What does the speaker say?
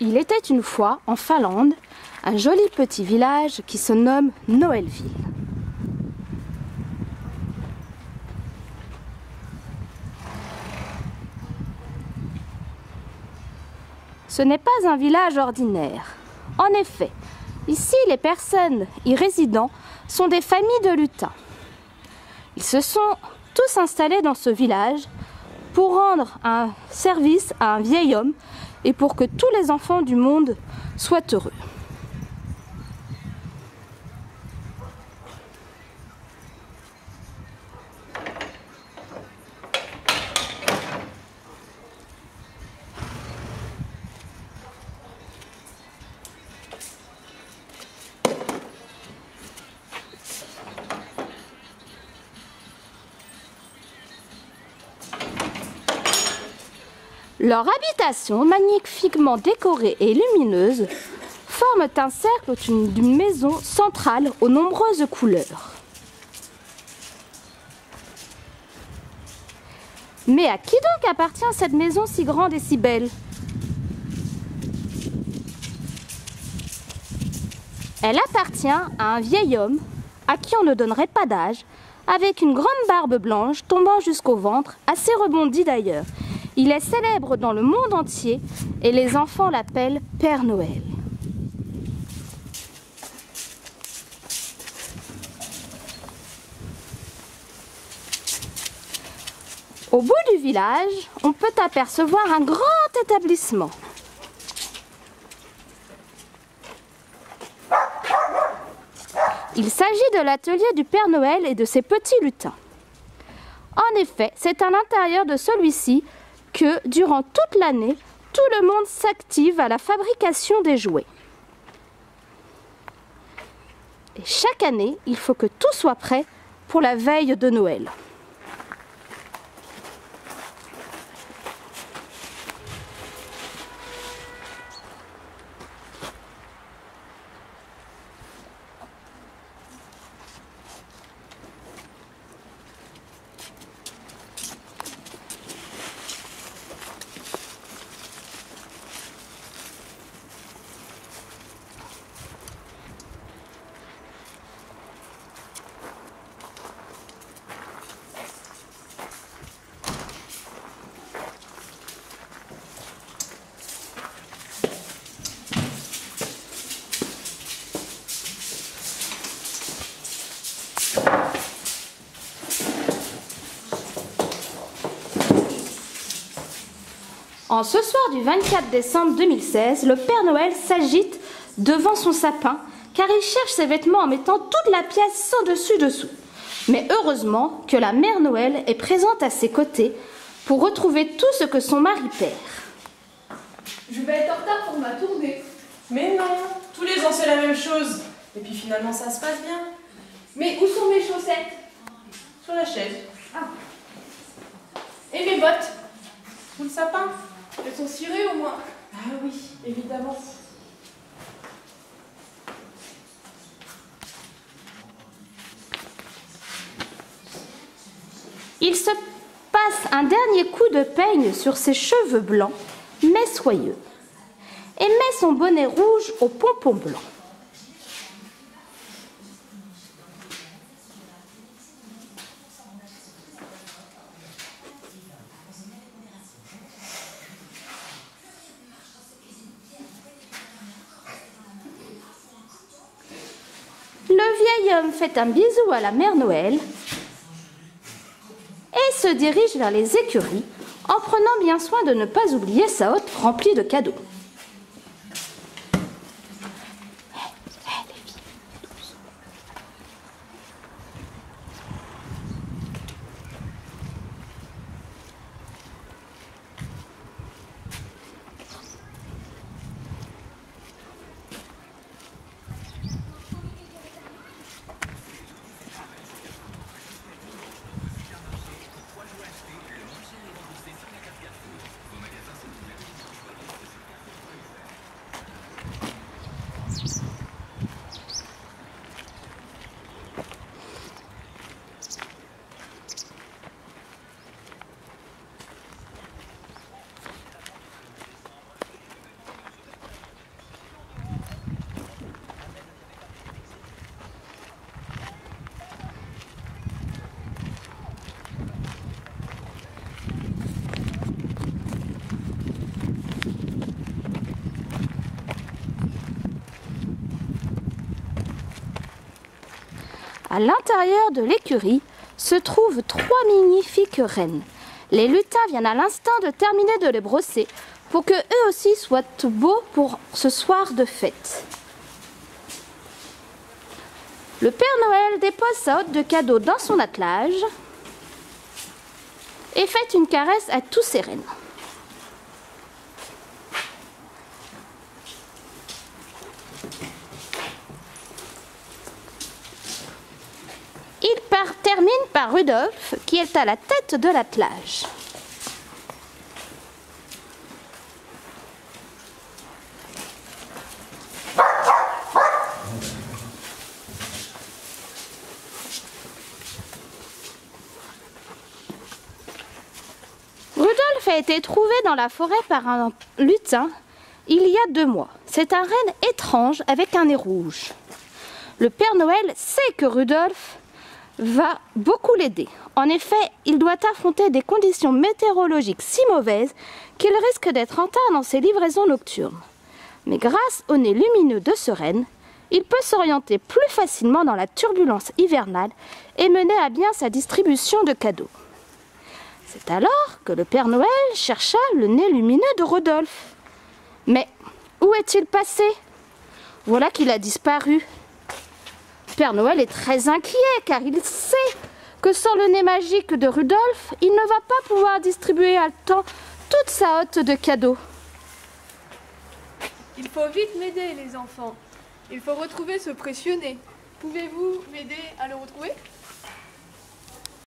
Il était une fois, en Finlande, un joli petit village qui se nomme Noëlville. Ce n'est pas un village ordinaire. En effet, ici, les personnes y résidant sont des familles de lutins. Ils se sont tous installés dans ce village pour rendre un service à un vieil homme et pour que tous les enfants du monde soient heureux. Leur habitation, magnifiquement décorée et lumineuse, forme un cercle d'une maison centrale aux nombreuses couleurs. Mais à qui donc appartient cette maison si grande et si belle? Elle appartient à un vieil homme, à qui on ne donnerait pas d'âge, avec une grande barbe blanche tombant jusqu'au ventre, assez rebondie d'ailleurs. Il est célèbre dans le monde entier et les enfants l'appellent Père Noël. Au bout du village, on peut apercevoir un grand établissement. Il s'agit de l'atelier du Père Noël et de ses petits lutins. En effet, c'est à l'intérieur de celui-ci que, durant toute l'année, tout le monde s'active à la fabrication des jouets. Et chaque année, il faut que tout soit prêt pour la veille de Noël. En ce soir du 24 décembre 2016, le Père Noël s'agite devant son sapin car il cherche ses vêtements en mettant toute la pièce sans dessus-dessous. Mais heureusement que la Mère Noël est présente à ses côtés pour retrouver tout ce que son mari perd. Je vais être en retard pour ma tournée. Mais non, tous les ans c'est la même chose. Et puis finalement ça se passe bien. Mais où sont mes chaussettes? Sur la chaise. Ah. Et mes bottes? Sous le sapin? Elles sont cirées au moins. Ah oui, évidemment. Il se passe un dernier coup de peigne sur ses cheveux blancs, mais soyeux, et met son bonnet rouge au pompon blanc. Le vieil homme fait un bisou à la Mère Noël et se dirige vers les écuries en prenant bien soin de ne pas oublier sa hotte remplie de cadeaux. À l'intérieur de l'écurie se trouvent 3 magnifiques rennes. Les lutins viennent à l'instant de terminer de les brosser pour que eux aussi soient beaux pour ce soir de fête. Le Père Noël dépose sa hotte de cadeaux dans son attelage et fait une caresse à tous ses rennes. Il termine par Rudolf, qui est à la tête de l'attelage. Rudolf a été trouvé dans la forêt par un lutin il y a 2 mois. C'est un renne étrange avec un nez rouge. Le Père Noël sait que Rudolf va beaucoup l'aider. En effet, il doit affronter des conditions météorologiques si mauvaises qu'il risque d'être en retard dans ses livraisons nocturnes. Mais grâce au nez lumineux de ce renne, il peut s'orienter plus facilement dans la turbulence hivernale et mener à bien sa distribution de cadeaux. C'est alors que le Père Noël chercha le nez lumineux de Rudolf. Mais où est-il passé? Voilà qu'il a disparu. Père Noël est très inquiet car il sait que sans le nez magique de Rudolf, il ne va pas pouvoir distribuer à temps toute sa hotte de cadeaux. Il faut vite m'aider, les enfants. Il faut retrouver ce précieux nez. Pouvez-vous m'aider à le retrouver?